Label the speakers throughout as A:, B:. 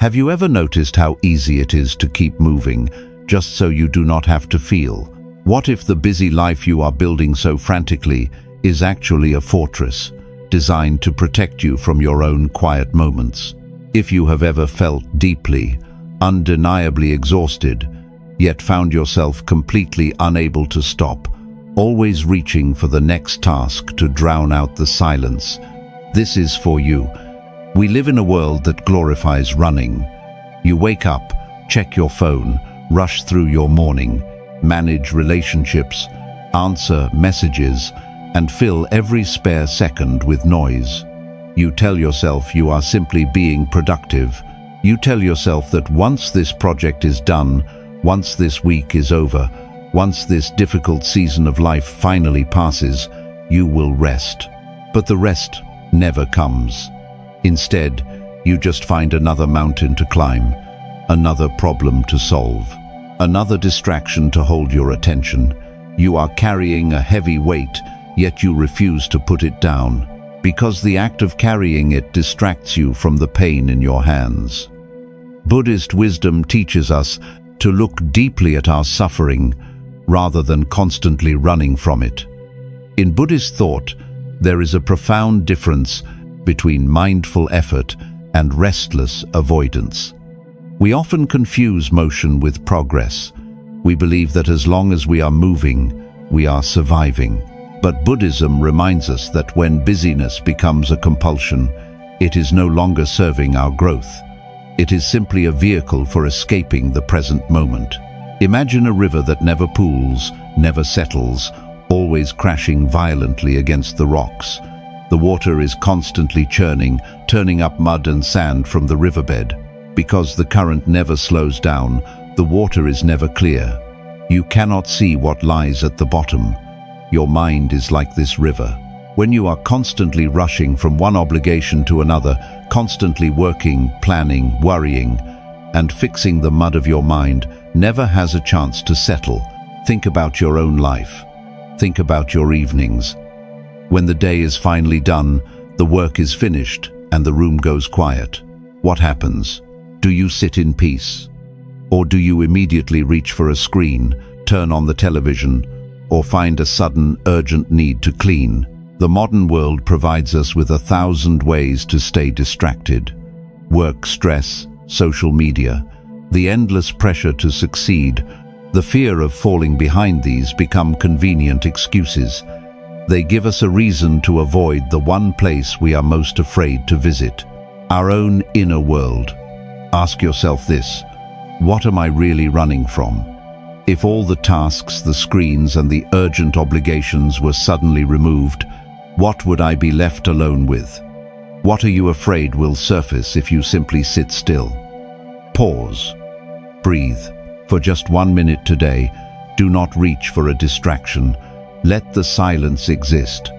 A: Have you ever noticed how easy it is to keep moving, just so you do not have to feel? What if the busy life you are building so frantically is actually a fortress, designed to protect you from your own quiet moments? If you have ever felt deeply, undeniably exhausted, yet found yourself completely unable to stop, always reaching for the next task to drown out the silence, this is for you. We live in a world that glorifies running. You wake up, check your phone, rush through your morning, manage relationships, answer messages, and fill every spare second with noise. You tell yourself you are simply being productive. You tell yourself that once this project is done, once this week is over, once this difficult season of life finally passes, you will rest. But the rest never comes. Instead, you just find another mountain to climb, another problem to solve, another distraction to hold your attention. You are carrying a heavy weight, yet you refuse to put it down, because the act of carrying it distracts you from the pain in your hands. Buddhist wisdom teaches us to look deeply at our suffering rather than constantly running from it. In Buddhist thought, there is a profound difference between mindful effort and restless avoidance. We often confuse motion with progress. We believe that as long as we are moving, we are surviving. But Buddhism reminds us that when busyness becomes a compulsion, it is no longer serving our growth. It is simply a vehicle for escaping the present moment. Imagine a river that never pools, never settles, always crashing violently against the rocks. The water is constantly churning, turning up mud and sand from the riverbed. Because the current never slows down, the water is never clear. You cannot see what lies at the bottom. Your mind is like this river. When you are constantly rushing from one obligation to another, constantly working, planning, worrying, and fixing, the mud of your mind never has a chance to settle. Think about your own life. Think about your evenings. When the day is finally done, the work is finished, and the room goes quiet. What happens? Do you sit in peace? Or do you immediately reach for a screen, turn on the television, or find a sudden, urgent need to clean? The modern world provides us with 1,000 ways to stay distracted. Work stress, social media, the endless pressure to succeed, the fear of falling behind, these become convenient excuses. They give us a reason to avoid the one place we are most afraid to visit, our own inner world. Ask yourself this: what am I really running from? If all the tasks, the screens, and the urgent obligations were suddenly removed, what would I be left alone with? What are you afraid will surface if you simply sit still? Pause. Breathe. For just 1 minute today, do not reach for a distraction. Let the silence exist.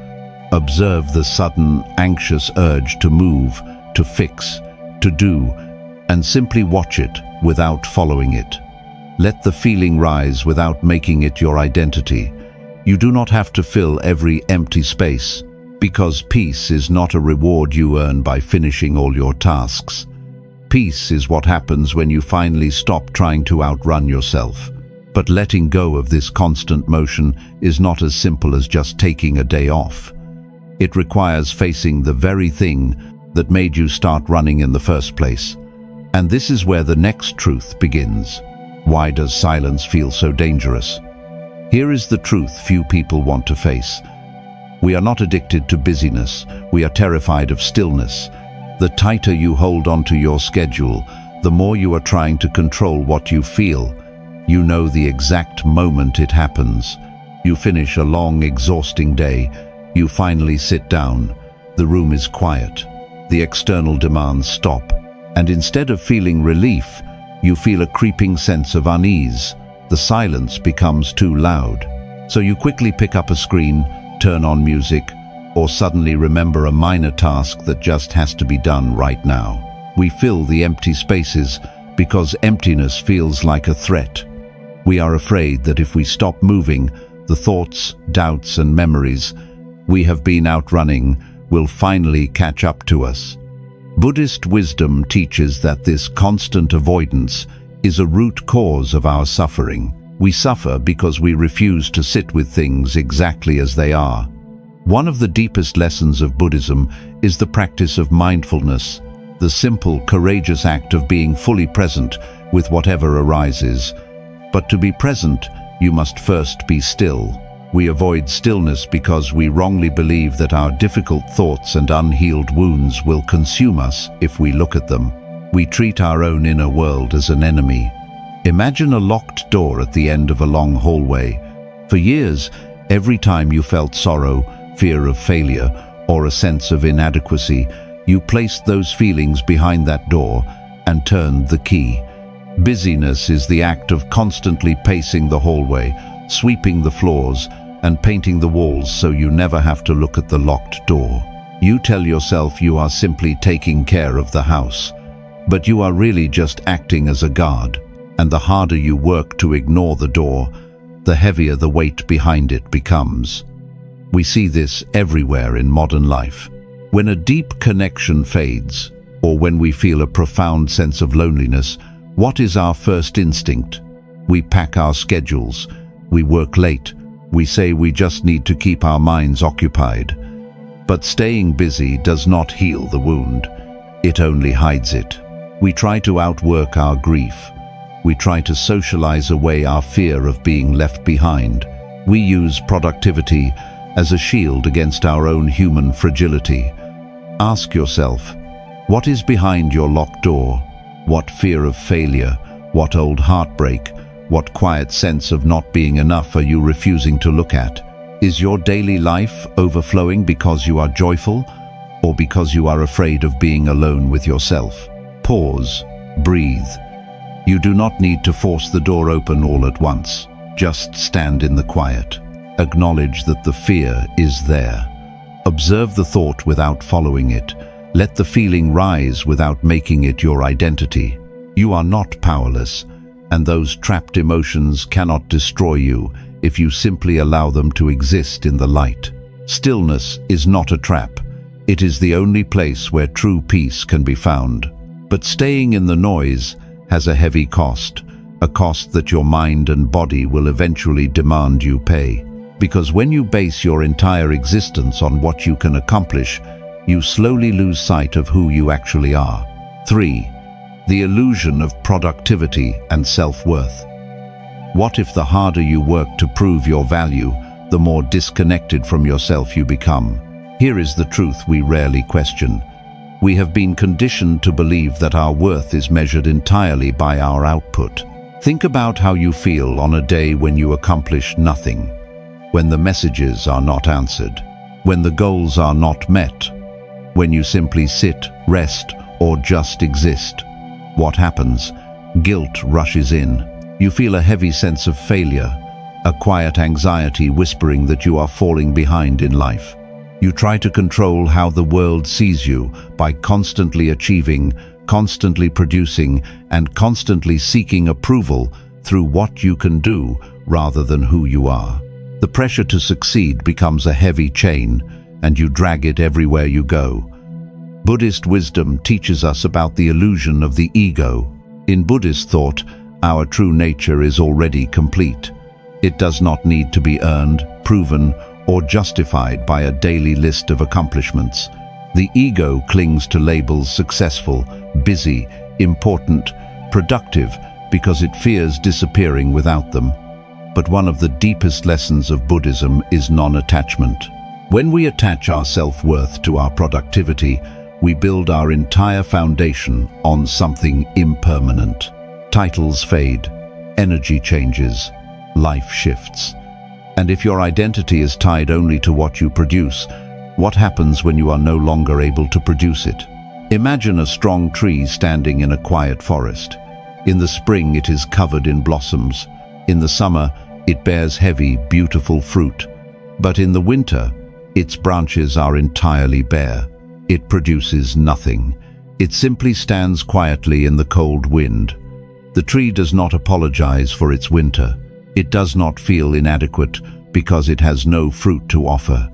A: Observe the sudden, anxious urge to move, to fix, to do, and simply watch it without following it. Let the feeling rise without making it your identity. You do not have to fill every empty space, because peace is not a reward you earn by finishing all your tasks. Peace is what happens when you finally stop trying to outrun yourself. But letting go of this constant motion is not as simple as just taking a day off. It requires facing the very thing that made you start running in the first place. And this is where the next truth begins. Why does silence feel so dangerous? Here is the truth few people want to face. We are not addicted to busyness. We are terrified of stillness. The tighter you hold onto your schedule, the more you are trying to control what you feel. You know the exact moment it happens. You finish a long, exhausting day. You finally sit down. The room is quiet. The external demands stop. And instead of feeling relief, you feel a creeping sense of unease. The silence becomes too loud. So you quickly pick up a screen, turn on music, or suddenly remember a minor task that just has to be done right now. We fill the empty spaces because emptiness feels like a threat. We are afraid that if we stop moving, the thoughts, doubts, and memories we have been outrunning will finally catch up to us. Buddhist wisdom teaches that this constant avoidance is a root cause of our suffering. We suffer because we refuse to sit with things exactly as they are. One of the deepest lessons of Buddhism is the practice of mindfulness, the simple, courageous act of being fully present with whatever arises. But to be present, you must first be still. We avoid stillness because we wrongly believe that our difficult thoughts and unhealed wounds will consume us if we look at them. We treat our own inner world as an enemy. Imagine a locked door at the end of a long hallway. For years, every time you felt sorrow, fear of failure, or a sense of inadequacy, you placed those feelings behind that door and turned the key. Busyness is the act of constantly pacing the hallway, sweeping the floors, and painting the walls so you never have to look at the locked door. You tell yourself you are simply taking care of the house, but you are really just acting as a guard. And the harder you work to ignore the door, the heavier the weight behind it becomes. We see this everywhere in modern life. When a deep connection fades, or when we feel a profound sense of loneliness, what is our first instinct? We pack our schedules, we work late, we say we just need to keep our minds occupied. But staying busy does not heal the wound, it only hides it. We try to outwork our grief. We try to socialize away our fear of being left behind. We use productivity as a shield against our own human fragility. Ask yourself, what is behind your locked door? What fear of failure? What old heartbreak? What quiet sense of not being enough are you refusing to look at? Is your daily life overflowing because you are joyful, or because you are afraid of being alone with yourself? Pause, breathe. You do not need to force the door open all at once. Just stand in the quiet. Acknowledge that the fear is there. Observe the thought without following it. Let the feeling rise without making it your identity. You are not powerless, and those trapped emotions cannot destroy you if you simply allow them to exist in the light. Stillness is not a trap. It is the only place where true peace can be found. But staying in the noise has a heavy cost, a cost that your mind and body will eventually demand you pay. Because when you base your entire existence on what you can accomplish, you slowly lose sight of who you actually are. 3. The illusion of productivity and self-worth. What if the harder you work to prove your value, the more disconnected from yourself you become? Here is the truth we rarely question. We have been conditioned to believe that our worth is measured entirely by our output. Think about how you feel on a day when you accomplish nothing, when the messages are not answered, when the goals are not met, when you simply sit, rest, or just exist. What happens? Guilt rushes in. You feel a heavy sense of failure, a quiet anxiety whispering that you are falling behind in life. You try to control how the world sees you by constantly achieving, constantly producing, and constantly seeking approval through what you can do rather than who you are. The pressure to succeed becomes a heavy chain, and you drag it everywhere you go. Buddhist wisdom teaches us about the illusion of the ego. In Buddhist thought, our true nature is already complete. It does not need to be earned, proven, or justified by a daily list of accomplishments. The ego clings to labels successful, busy, important, productive, because it fears disappearing without them. But one of the deepest lessons of Buddhism is non-attachment. When we attach our self-worth to our productivity, we build our entire foundation on something impermanent. Titles fade, energy changes, life shifts. And if your identity is tied only to what you produce, what happens when you are no longer able to produce it? Imagine a strong tree standing in a quiet forest. In the spring, it is covered in blossoms. In the summer, it bears heavy, beautiful fruit. But in the winter, its branches are entirely bare. It produces nothing. It simply stands quietly in the cold wind. The tree does not apologize for its winter. It does not feel inadequate because it has no fruit to offer.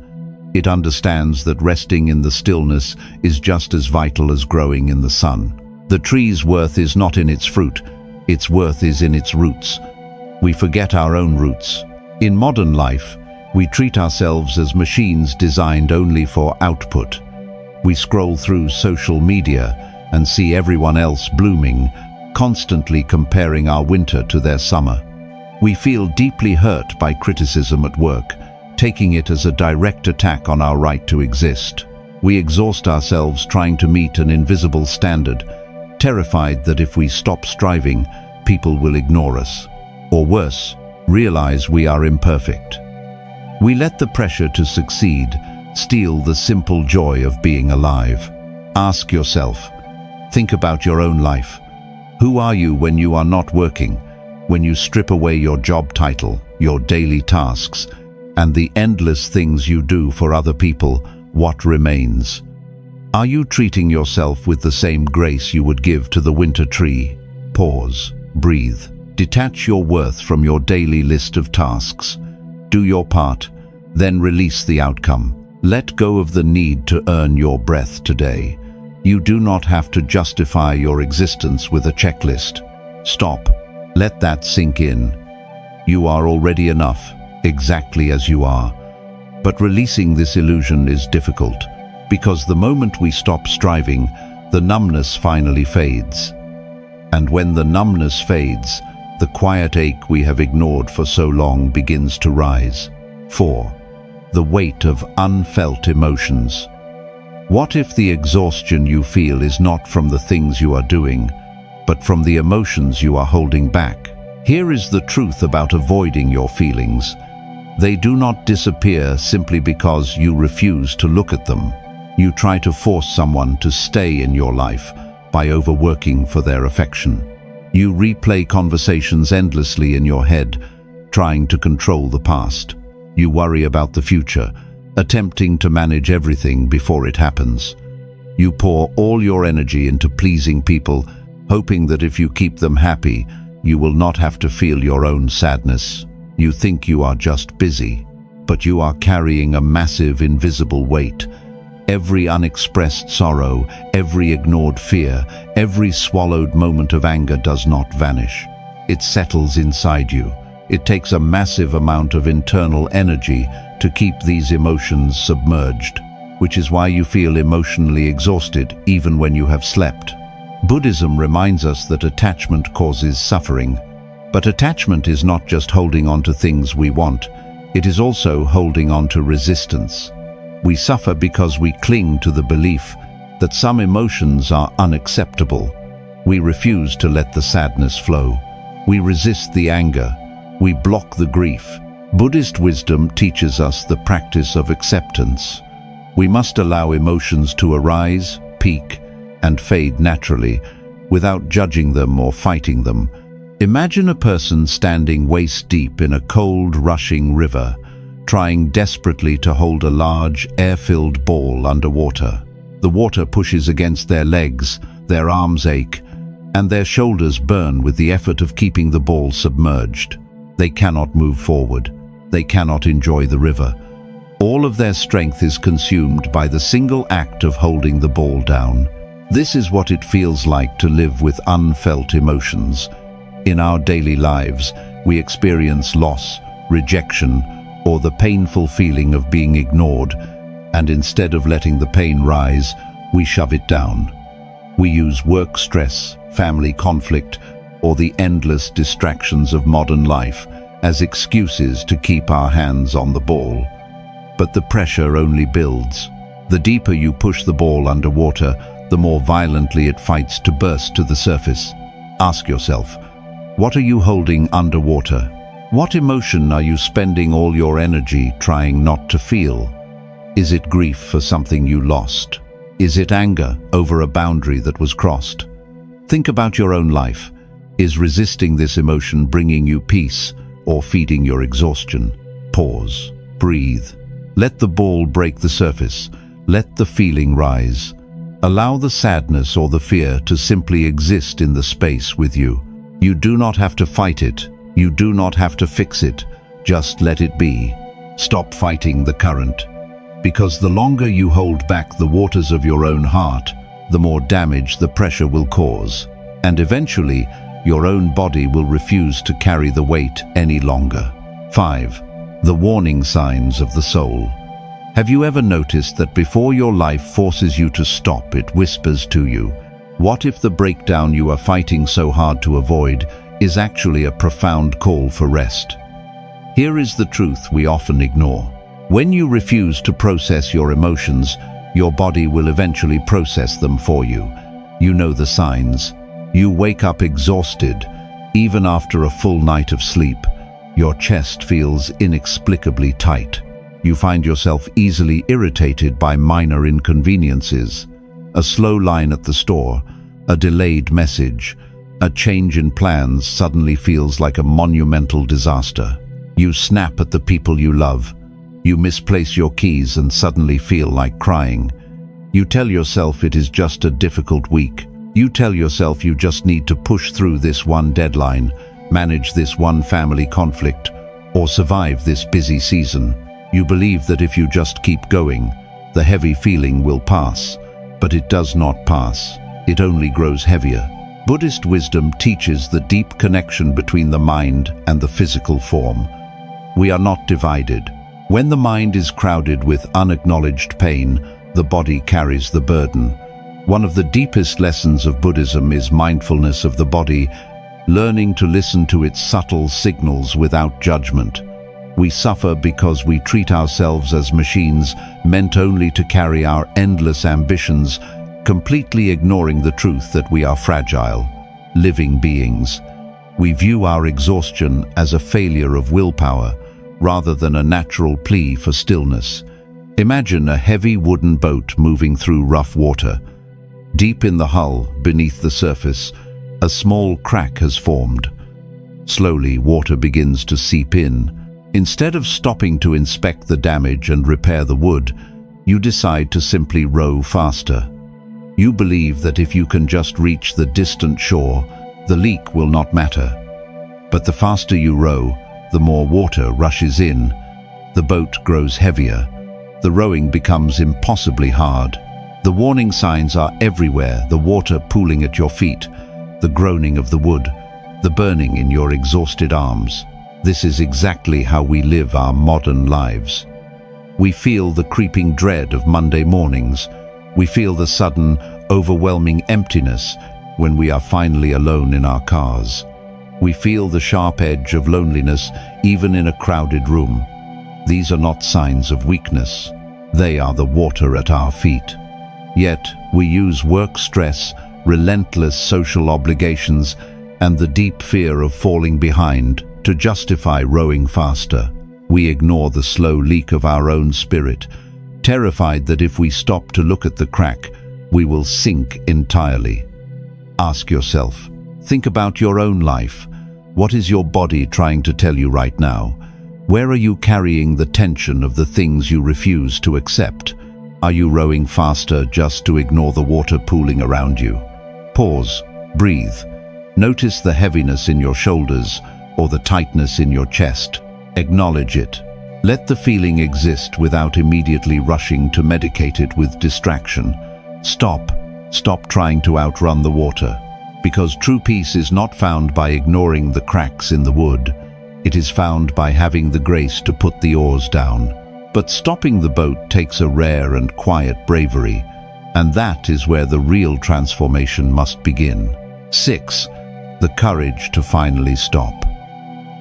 A: It understands that resting in the stillness is just as vital as growing in the sun. The tree's worth is not in its fruit, its worth is in its roots. We forget our own roots. In modern life, we treat ourselves as machines designed only for output. We scroll through social media and see everyone else blooming, constantly comparing our winter to their summer. We feel deeply hurt by criticism at work, taking it as a direct attack on our right to exist. We exhaust ourselves trying to meet an invisible standard, terrified that if we stop striving, people will ignore us. Or worse, realize we are imperfect. We let the pressure to succeed steal the simple joy of being alive. Ask yourself, think about your own life. Who are you when you are not working, when you strip away your job title, your daily tasks, and the endless things you do for other people? What remains? Are you treating yourself with the same grace you would give to the winter tree? Pause, breathe, detach your worth from your daily list of tasks. Do your part, then release the outcome. Let go of the need to earn your breath today. You do not have to justify your existence with a checklist. Stop. Let that sink in. You are already enough, exactly as you are. But releasing this illusion is difficult, because the moment we stop striving, the numbness finally fades. And when the numbness fades, the quiet ache we have ignored for so long begins to rise. 4. The weight of unfelt emotions. What if the exhaustion you feel is not from the things you are doing, but from the emotions you are holding back? Here is the truth about avoiding your feelings. They do not disappear simply because you refuse to look at them. You try to force someone to stay in your life by overworking for their affection. You replay conversations endlessly in your head, trying to control the past. You worry about the future, attempting to manage everything before it happens. You pour all your energy into pleasing people, hoping that if you keep them happy, you will not have to feel your own sadness. You think you are just busy, but you are carrying a massive invisible weight. Every unexpressed sorrow, every ignored fear, every swallowed moment of anger does not vanish. It settles inside you. It takes a massive amount of internal energy to keep these emotions submerged, which is why you feel emotionally exhausted even when you have slept. Buddhism reminds us that attachment causes suffering. But attachment is not just holding on to things we want, it is also holding on to resistance. We suffer because we cling to the belief that some emotions are unacceptable. We refuse to let the sadness flow. We resist the anger. We block the grief. Buddhist wisdom teaches us the practice of acceptance. We must allow emotions to arise, peak, and fade naturally, without judging them or fighting them. Imagine a person standing waist-deep in a cold, rushing river, trying desperately to hold a large, air-filled ball underwater. The water pushes against their legs, their arms ache, and their shoulders burn with the effort of keeping the ball submerged. They cannot move forward. They cannot enjoy the river. All of their strength is consumed by the single act of holding the ball down. This is what it feels like to live with unfelt emotions. In our daily lives, we experience loss, rejection, or the painful feeling of being ignored, and instead of letting the pain rise, we shove it down. We use work stress, family conflict, or the endless distractions of modern life as excuses to keep our hands on the ball. But the pressure only builds. The deeper you push the ball underwater, the more violently it fights to burst to the surface. Ask yourself, what are you holding underwater? What emotion are you spending all your energy trying not to feel? Is it grief for something you lost? Is it anger over a boundary that was crossed? Think about your own life. Is resisting this emotion bringing you peace or feeding your exhaustion? Pause, breathe. Let the ball break the surface. Let the feeling rise. Allow the sadness or the fear to simply exist in the space with you. You do not have to fight it. You do not have to fix it. Just let it be. Stop fighting the current. Because the longer you hold back the waters of your own heart, the more damage the pressure will cause, and eventually, your own body will refuse to carry the weight any longer. 5. The warning signs of the soul. Have you ever noticed that before your life forces you to stop, it whispers to you, what if the breakdown you are fighting so hard to avoid is actually a profound call for rest? Here is the truth we often ignore. When you refuse to process your emotions, your body will eventually process them for you. You know the signs. You wake up exhausted, even after a full night of sleep. Your chest feels inexplicably tight. You find yourself easily irritated by minor inconveniences. A slow line at the store, a delayed message, a change in plans suddenly feels like a monumental disaster. You snap at the people you love. You misplace your keys and suddenly feel like crying. You tell yourself it is just a difficult week. You tell yourself you just need to push through this one deadline, manage this one family conflict, or survive this busy season. You believe that if you just keep going, the heavy feeling will pass. But it does not pass. It only grows heavier. Buddhist wisdom teaches the deep connection between the mind and the physical form. We are not divided. When the mind is crowded with unacknowledged pain, the body carries the burden. One of the deepest lessons of Buddhism is mindfulness of the body, learning to listen to its subtle signals without judgment. We suffer because we treat ourselves as machines meant only to carry our endless ambitions, completely ignoring the truth that we are fragile, living beings. We view our exhaustion as a failure of willpower, rather than a natural plea for stillness. Imagine a heavy wooden boat moving through rough water. Deep in the hull, beneath the surface, a small crack has formed. Slowly, water begins to seep in. Instead of stopping to inspect the damage and repair the wood, you decide to simply row faster. You believe that if you can just reach the distant shore, the leak will not matter. But the faster you row, the more water rushes in. The boat grows heavier. The rowing becomes impossibly hard. The warning signs are everywhere, the water pooling at your feet, the groaning of the wood, the burning in your exhausted arms. This is exactly how we live our modern lives. We feel the creeping dread of Monday mornings. We feel the sudden, overwhelming emptiness when we are finally alone in our cars. We feel the sharp edge of loneliness even in a crowded room. These are not signs of weakness. They are the water at our feet. Yet, we use work stress, relentless social obligations, and the deep fear of falling behind to justify rowing faster. We ignore the slow leak of our own spirit, terrified that if we stop to look at the crack, we will sink entirely. Ask yourself, think about your own life. What is your body trying to tell you right now? Where are you carrying the tension of the things you refuse to accept? Are you rowing faster just to ignore the water pooling around you? Pause, breathe. Notice the heaviness in your shoulders or the tightness in your chest. Acknowledge it. Let the feeling exist without immediately rushing to medicate it with distraction. Stop trying to outrun the water, because true peace is not found by ignoring the cracks in the wood. It is found by having the grace to put the oars down. But stopping the boat takes a rare and quiet bravery, and that is where the real transformation must begin. 6. The courage to finally stop.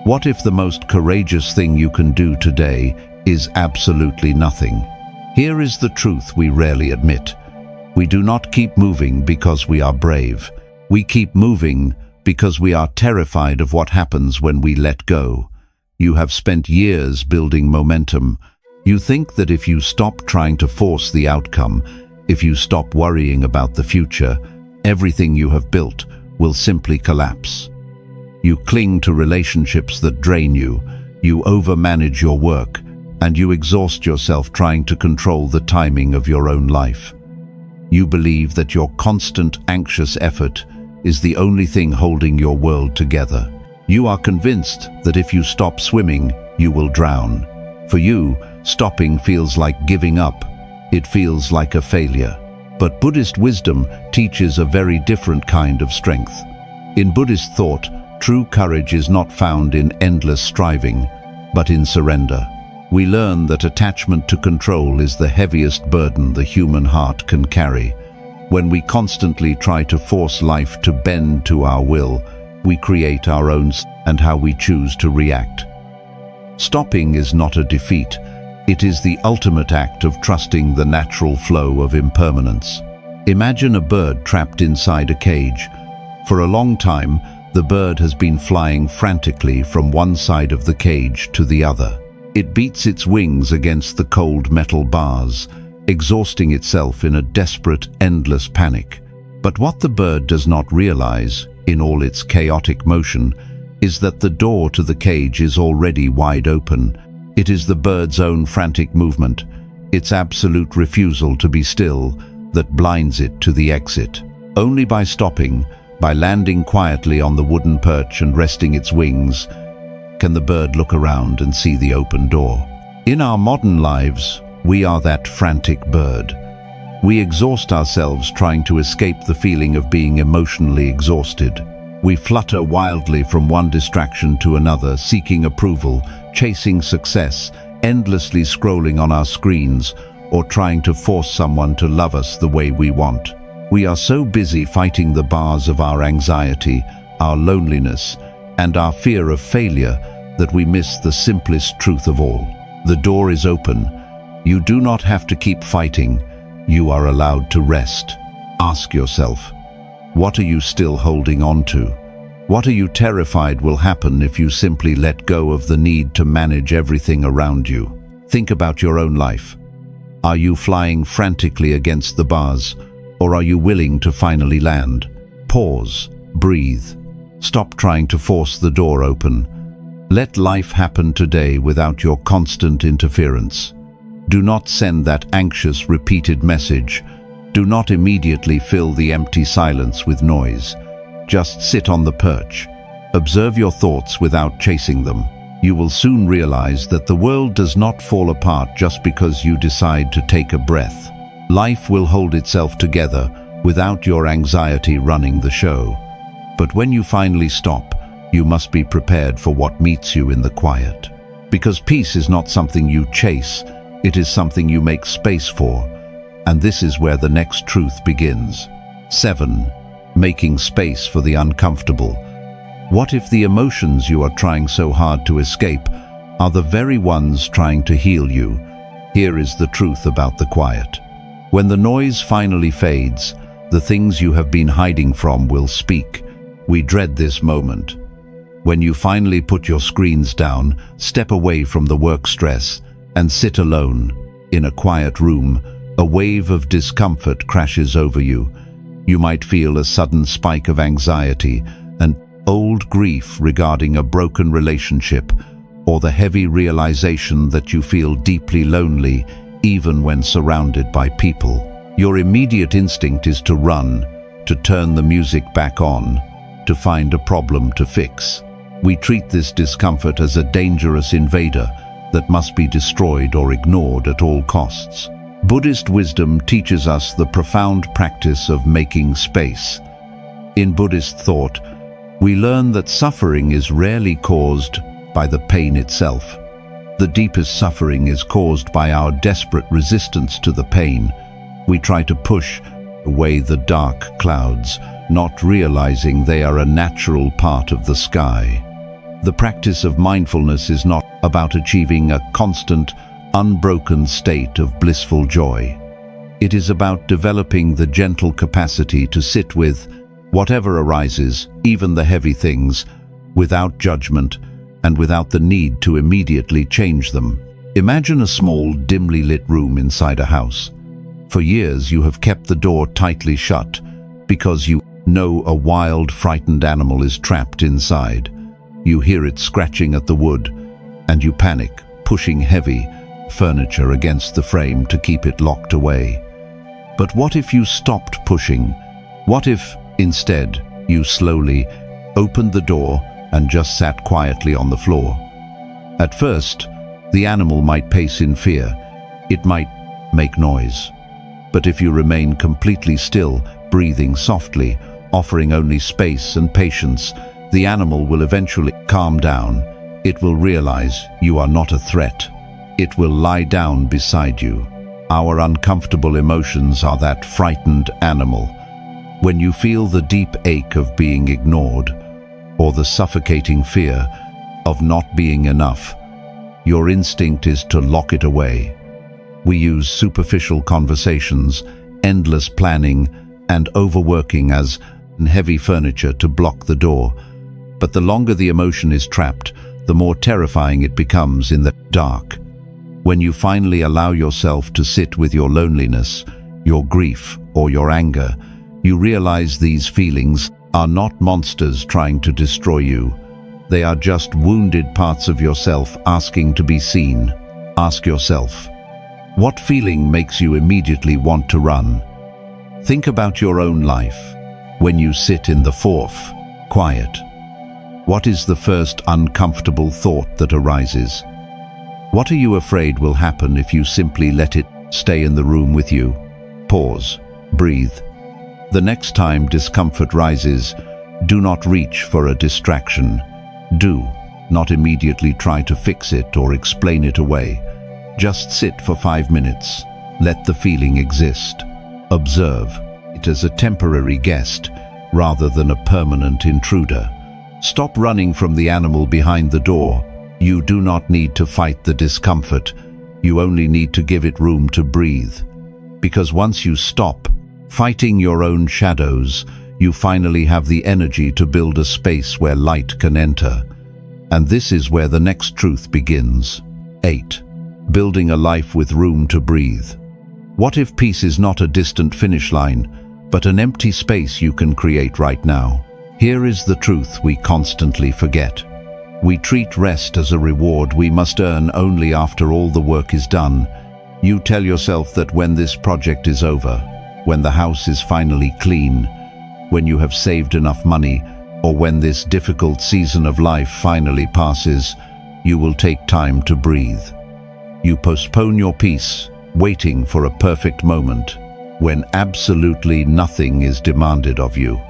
A: What if the most courageous thing you can do today is absolutely nothing? Here is the truth we rarely admit. We do not keep moving because we are brave. We keep moving because we are terrified of what happens when we let go. You have spent years building momentum. You think that if you stop trying to force the outcome, if you stop worrying about the future, everything you have built will simply collapse. You cling to relationships that drain you, you overmanage your work, and you exhaust yourself trying to control the timing of your own life. You believe that your constant anxious effort is the only thing holding your world together. You are convinced that if you stop swimming, you will drown. For you, Stopping feels like giving up. It feels like a failure. But Buddhist wisdom teaches a very different kind of strength. In Buddhist thought, true courage is not found in endless striving, but in surrender. We learn that attachment to control is the heaviest burden the human heart can carry. When we constantly try to force life to bend to our will, we create our own and how we choose to react. Stopping is not a defeat. It is the ultimate act of trusting the natural flow of impermanence. Imagine a bird trapped inside a cage. For a long time, the bird has been flying frantically from one side of the cage to the other. It beats its wings against the cold metal bars, exhausting itself in a desperate, endless panic. But what the bird does not realize, in all its chaotic motion, is that the door to the cage is already wide open. It is the bird's own frantic movement, its absolute refusal to be still, that blinds it to the exit. Only by stopping, by landing quietly on the wooden perch and resting its wings, can the bird look around and see the open door. In our modern lives, we are that frantic bird. We exhaust ourselves trying to escape the feeling of being emotionally exhausted. We flutter wildly from one distraction to another, seeking approval, chasing success, endlessly scrolling on our screens, or trying to force someone to love us the way we want. We are so busy fighting the bars of our anxiety, our loneliness, and our fear of failure that we miss the simplest truth of all. The door is open. You do not have to keep fighting. You are allowed to rest. Ask yourself, what are you still holding on to? What are you terrified will happen if you simply let go of the need to manage everything around you? Think about your own life. Are you flying frantically against the bars, or are you willing to finally land? Pause, breathe. Stop trying to force the door open. Let life happen today without your constant interference. Do not send that anxious, repeated message. Do not immediately fill the empty silence with noise. Just sit on the perch. Observe your thoughts without chasing them. You will soon realize that the world does not fall apart just because you decide to take a breath. Life will hold itself together without your anxiety running the show. But when you finally stop, you must be prepared for what meets you in the quiet. Because peace is not something you chase, it is something you make space for. And this is where the next truth begins. 7. Making space for the uncomfortable. What if the emotions you are trying so hard to escape are the very ones trying to heal you? Here is the truth about the quiet. When the noise finally fades, the things you have been hiding from will speak. We dread this moment. When you finally put your screens down, step away from the work stress, and sit alone, in a quiet room, a wave of discomfort crashes over you. You might feel a sudden spike of anxiety, an old grief regarding a broken relationship, or the heavy realization that you feel deeply lonely even when surrounded by people. Your immediate instinct is to run, to turn the music back on, to find a problem to fix. We treat this discomfort as a dangerous invader that must be destroyed or ignored at all costs. Buddhist wisdom teaches us the profound practice of making space. In Buddhist thought, we learn that suffering is rarely caused by the pain itself. The deepest suffering is caused by our desperate resistance to the pain. We try to push away the dark clouds, not realizing they are a natural part of the sky. The practice of mindfulness is not about achieving a constant, unbroken state of blissful joy. It is about developing the gentle capacity to sit with whatever arises, even the heavy things, without judgment and without the need to immediately change them. Imagine a small, dimly lit room inside a house. For years you have kept the door tightly shut because you know a wild, frightened animal is trapped inside. You hear it scratching at the wood, and you panic, pushing heavy furniture against the frame to keep it locked away. But what if you stopped pushing? What if, instead, you slowly opened the door and just sat quietly on the floor? At first, The animal might pace in fear. It might make noise. But if you remain completely still, breathing softly, offering only space and patience, the animal will eventually calm down. It will realize you are not a threat. It will lie down beside you. Our uncomfortable emotions are that frightened animal. When you feel the deep ache of being ignored, or the suffocating fear of not being enough, your instinct is to lock it away. We use superficial conversations, endless planning, and overworking as heavy furniture to block the door. But the longer the emotion is trapped, the more terrifying it becomes in the dark. When you finally allow yourself to sit with your loneliness, your grief, or your anger, you realize these feelings are not monsters trying to destroy you. They are just wounded parts of yourself asking to be seen. Ask yourself, what feeling makes you immediately want to run? Think about your own life. When you sit in the fourth, quiet, what is the first uncomfortable thought that arises? What are you afraid will happen if you simply let it stay in the room with you? Pause, breathe. The next time discomfort rises, do not reach for a distraction. Do not immediately try to fix it or explain it away. Just sit for 5 minutes. Let the feeling exist. Observe it as a temporary guest rather than a permanent intruder. Stop running from the animal behind the door. You do not need to fight the discomfort. You only need to give it room to breathe. Because once you stop fighting your own shadows, you finally have the energy to build a space where light can enter. And this is where the next truth begins. 8. Building a life with room to breathe. What if peace is not a distant finish line, but an empty space you can create right now? Here is the truth we constantly forget. We treat rest as a reward we must earn only after all the work is done. You tell yourself that when this project is over, when the house is finally clean, when you have saved enough money, or when this difficult season of life finally passes, you will take time to breathe. You postpone your peace, waiting for a perfect moment, when absolutely nothing is demanded of you.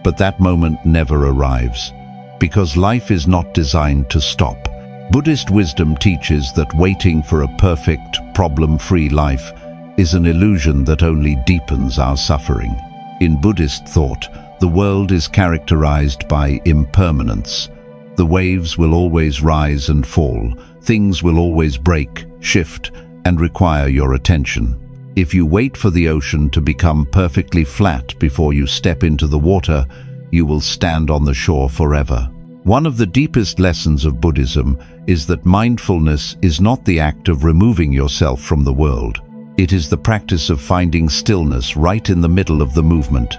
A: But that moment never arrives, because life is not designed to stop. Buddhist wisdom teaches that waiting for a perfect, problem-free life is an illusion that only deepens our suffering. In Buddhist thought, the world is characterized by impermanence. The waves will always rise and fall. Things will always break, shift, and require your attention. If you wait for the ocean to become perfectly flat before you step into the water, you will stand on the shore forever. One of the deepest lessons of Buddhism is that mindfulness is not the act of removing yourself from the world. It is the practice of finding stillness right in the middle of the movement.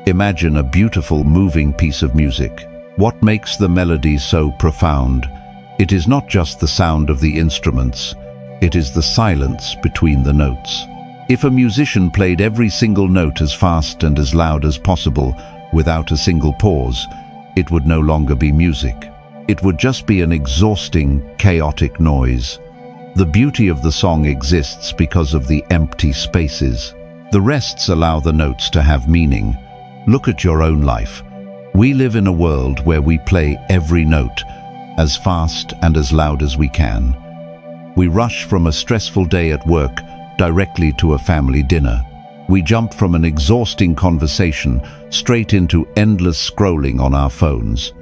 A: Imagine a beautiful, moving piece of music. What makes the melody so profound? It is not just the sound of the instruments, it is the silence between the notes. If a musician played every single note as fast and as loud as possible, without a single pause, it would no longer be music. It would just be an exhausting, chaotic noise. The beauty of the song exists because of the empty spaces. The rests allow the notes to have meaning. Look at your own life. We live in a world where we play every note, as fast and as loud as we can. We rush from a stressful day at work directly to a family dinner. We jump from an exhausting conversation straight into endless scrolling on our phones.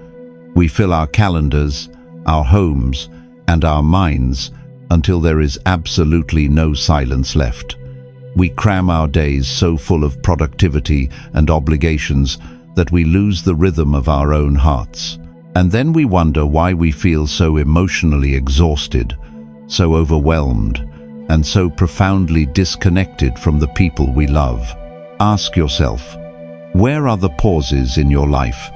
A: We fill our calendars, our homes, and our minds until there is absolutely no silence left. We cram our days so full of productivity and obligations that we lose the rhythm of our own hearts. And then we wonder why we feel so emotionally exhausted, so overwhelmed, and so profoundly disconnected from the people we love. Ask yourself, where are the pauses in your life?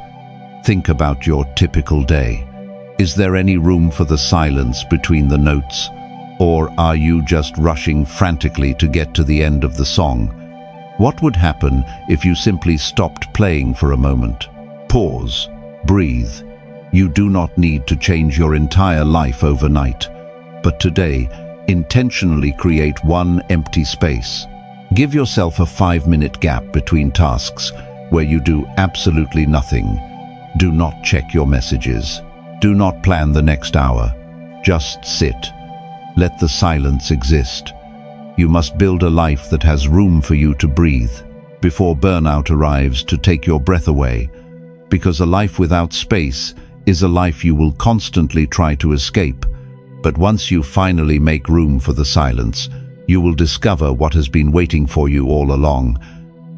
A: Think about your typical day. Is there any room for the silence between the notes? Or are you just rushing frantically to get to the end of the song? What would happen if you simply stopped playing for a moment? Pause, breathe. You do not need to change your entire life overnight. But today, intentionally create one empty space. Give yourself a 5-minute gap between tasks where you do absolutely nothing. Do not check your messages. Do not plan the next hour. Just sit. Let the silence exist. You must build a life that has room for you to breathe before burnout arrives to take your breath away, because a life without space is a life you will constantly try to escape. But once you finally make room for the silence, you will discover what has been waiting for you all along.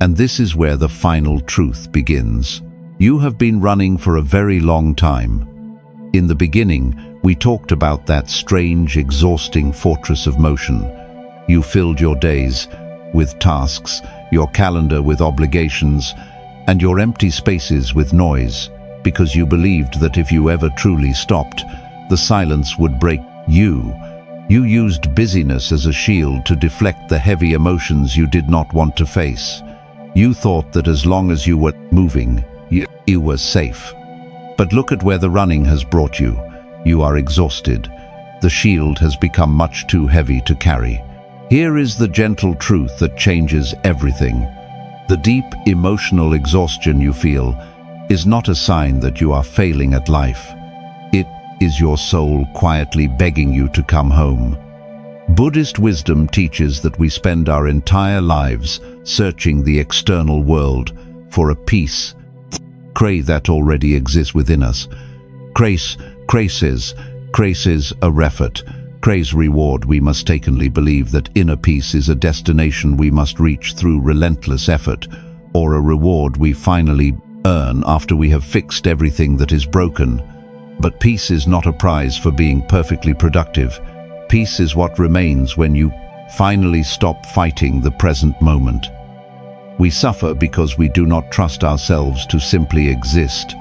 A: And this is where the final truth begins. You have been running for a very long time. In the beginning, we talked about that strange, exhausting fortress of motion. You filled your days with tasks, your calendar with obligations, and your empty spaces with noise, because you believed that if you ever truly stopped, the silence would break you. You used busyness as a shield to deflect the heavy emotions you did not want to face. You thought that as long as you were moving, you were safe. But look at where the running has brought you. You are exhausted. The shield has become much too heavy to carry. Here is the gentle truth that changes everything. The deep emotional exhaustion you feel is not a sign that you are failing at life. It is your soul quietly begging you to come home. Buddhist wisdom teaches that we spend our entire lives searching the external world for a peace that already exists within us. Grace is a effort. Praise reward. We mistakenly believe that inner peace is a destination we must reach through relentless effort, or a reward we finally earn after we have fixed everything that is broken. But peace is not a prize for being perfectly productive. Peace is what remains when you finally stop fighting the present moment. We suffer because we do not trust ourselves to simply exist,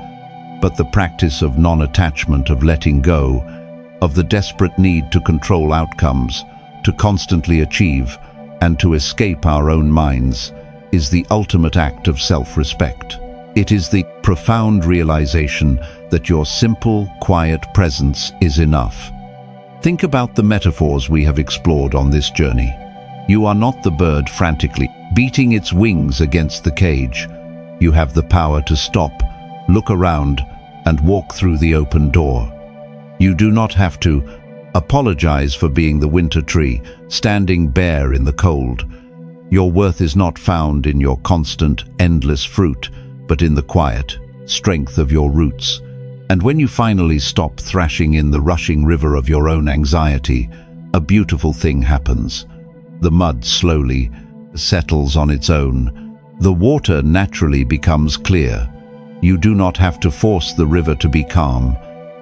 A: but the practice of non-attachment, of letting go, of the desperate need to control outcomes, to constantly achieve, and to escape our own minds, is the ultimate act of self-respect. It is the profound realization that your simple, quiet presence is enough. Think about the metaphors we have explored on this journey. You are not the bird frantically beating its wings against the cage. You have the power to stop, look around, and walk through the open door. You do not have to apologize for being the winter tree, standing bare in the cold. Your worth is not found in your constant, endless fruit, but in the quiet strength of your roots. And when you finally stop thrashing in the rushing river of your own anxiety, a beautiful thing happens. The mud slowly settles on its own. The water naturally becomes clear. You do not have to force the river to be calm.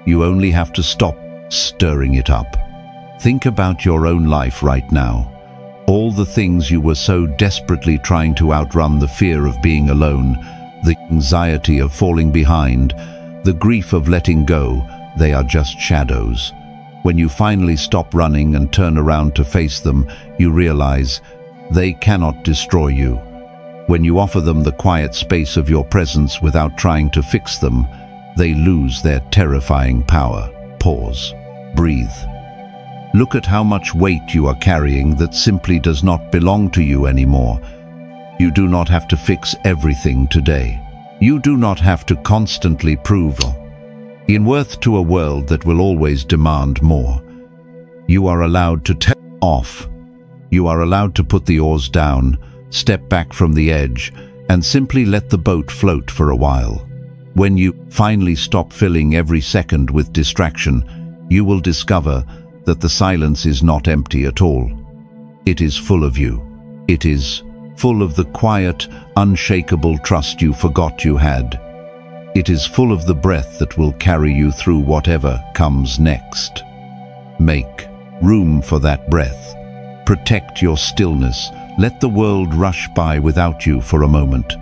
A: You only have to stop stirring it up. Think about your own life right now. All the things you were so desperately trying to outrun: the fear of being alone, the anxiety of falling behind, the grief of letting go, they are just shadows. When you finally stop running and turn around to face them, you realize they cannot destroy you. When you offer them the quiet space of your presence without trying to fix them, they lose their terrifying power. Pause. Breathe. Look at how much weight you are carrying that simply does not belong to you anymore. You do not have to fix everything today. You do not have to constantly prove in worth to a world that will always demand more. You are allowed to take off. You are allowed to put the oars down, step back from the edge, and simply let the boat float for a while. When you finally stop filling every second with distraction, you will discover that the silence is not empty at all. It is full of you. It is full of the quiet, unshakable trust you forgot you had. It is full of the breath that will carry you through whatever comes next. Make room for that breath. Protect your stillness. Let the world rush by without you for a moment.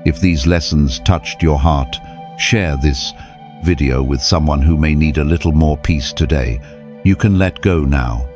A: If these lessons touched your heart, share this video with someone who may need a little more peace today. You can let go now.